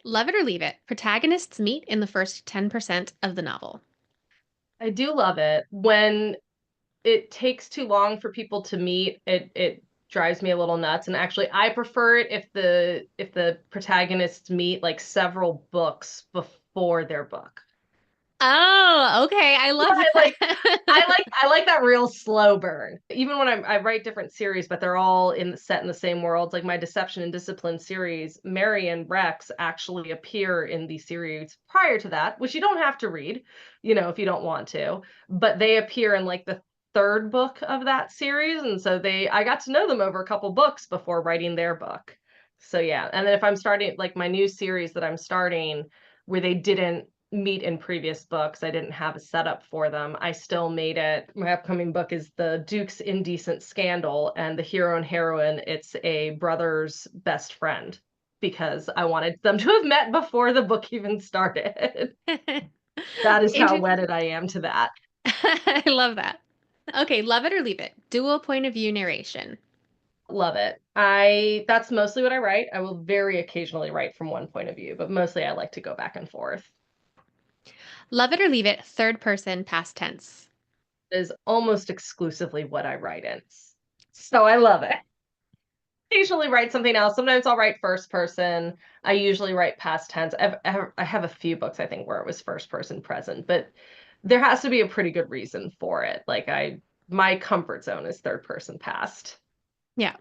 Love it or leave it. Protagonists meet in the first 10% of the novel. I do love it. When it takes too long for people to meet, it drives me a little nuts. And actually, I prefer it if the protagonists meet like several books before their book. Oh, okay. I love I like that. I like that real slow burn. Even when I write different series, but they're all set in the same worlds. Like my Deception and Discipline series, Mary and Rex actually appear in the series prior to that, which you don't have to read, if you don't want to. But they appear in like the third book of that series, and so they I got to know them over a couple books before writing their book. So yeah, and then if I'm starting like my new series that I'm starting, where they didn't meet in previous books. I didn't have a setup for them. I still made it. My upcoming book is The Duke's Indecent Scandal, and the hero and heroine, it's a brother's best friend because I wanted them to have met before the book even started. That is how Inter- wedded I am to that. I love that. Okay, love it or leave it. Dual point of view narration. Love it. That's mostly what I write. I will very occasionally write from one point of view, but mostly I like to go back and forth. Love it or leave it. Third person, past tense. It is almost exclusively what I write in. So I love it. Occasionally write something else. Sometimes I'll write first person. I usually write past tense. I have a few books I think where it was first person present, but there has to be a pretty good reason for it. My comfort zone is third person past. Yeah.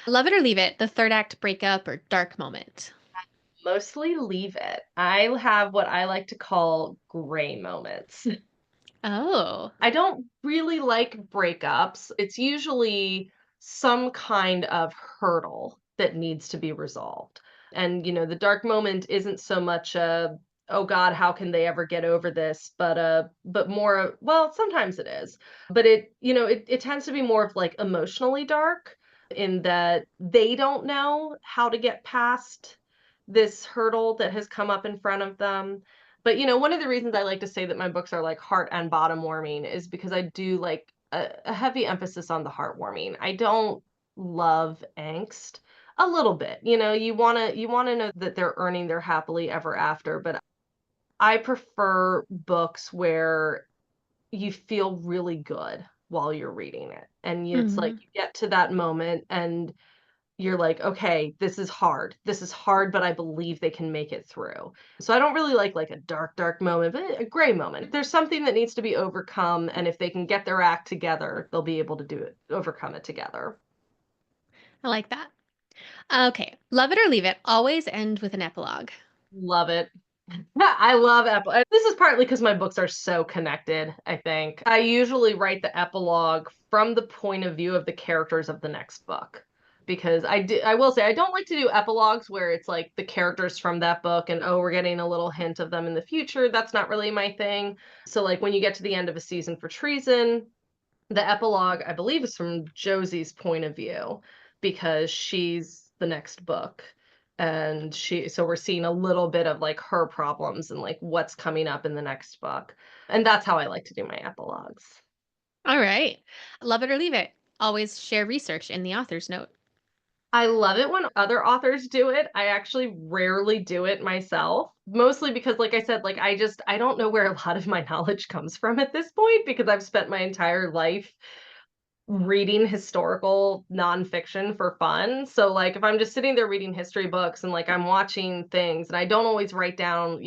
Love it or leave it. The third act breakup or dark moment. Mostly leave it. I have what I like to call gray moments. Oh. I don't really like breakups. It's usually some kind of hurdle that needs to be resolved. And, the dark moment isn't so much oh God, how can they ever get over this? But more, well, sometimes it is. But it tends to be more of like emotionally dark in that they don't know how to get past this hurdle that has come up in front of them. But one of the reasons I like to say that my books are like heart and bottom warming is because I do like a heavy emphasis on the heartwarming. I don't love angst a little bit. You want to know that they're earning their happily ever after, but I prefer books where you feel really good while you're reading it. And it's like Hmm. you get to that moment and you're like, okay, this is hard. This is hard, but I believe they can make it through. So I don't really like a dark, dark moment, but a gray moment. There's something that needs to be overcome, and if they can get their act together, they'll be able to do it, overcome it together. I like that. Okay. Love it or leave it. Always end with an epilogue. Love it. I love this is partly because my books are so connected, I think. I usually write the epilogue from the point of view of the characters of the next book. Because I will say I don't like to do epilogues where it's like the characters from that book and oh, we're getting a little hint of them in the future. That's not really my thing. So like when you get to the end of a season for Treason, the epilogue, I believe, is from Josie's point of view because she's the next book. And so we're seeing a little bit of like her problems and like what's coming up in the next book. And that's how I like to do my epilogues. All right. Love it or leave it. Always share research in the author's note. I love it when other authors do it. I actually rarely do it myself, mostly because, like I said, like I don't know where a lot of my knowledge comes from at this point because I've spent my entire life reading historical nonfiction for fun. So like if I'm just sitting there reading history books and like I'm watching things and I don't always write down,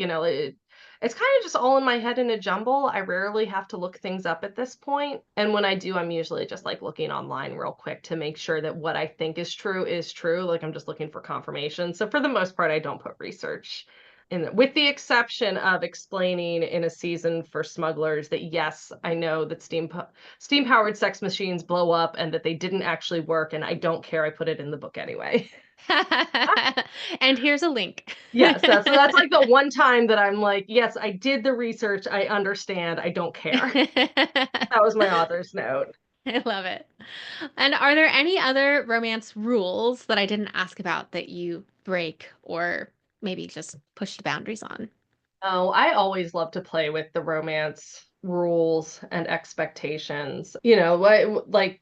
it's kind of just all in my head in a jumble. I rarely have to look things up at this point. And when I do, I'm usually just like looking online real quick to make sure that what I think is true is true. Like I'm just looking for confirmation. So for the most part, I don't put research with the exception of explaining in a season for smugglers that yes, I know that steam powered sex machines blow up and that they didn't actually work, and I don't care. I put it in the book anyway. And here's a link. Yes, that's like the one time that I'm like, yes, I did the research. I understand. I don't care. That was my author's note. I love it. And are there any other romance rules that I didn't ask about that you break or maybe just push the boundaries on? Oh, I always love to play with the romance rules and expectations. Like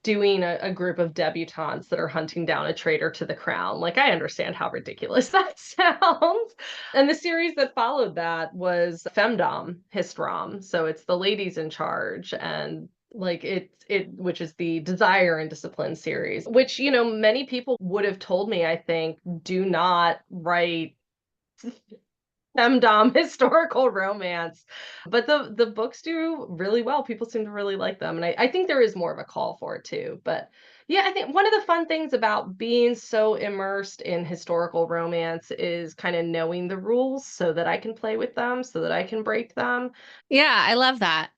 doing a group of debutantes that are hunting down a traitor to the crown. Like, I understand how ridiculous that sounds. And the series that followed that was Femdom Histrom. So it's the ladies in charge, and like it which is the Desire and Discipline series, which, many people would have told me, I think, do not write femdom historical romance. But the books do really well. People seem to really like them. And I think there is more of a call for it too. But yeah, I think one of the fun things about being so immersed in historical romance is kind of knowing the rules so that I can play with them, so that I can break them. Yeah, I love that.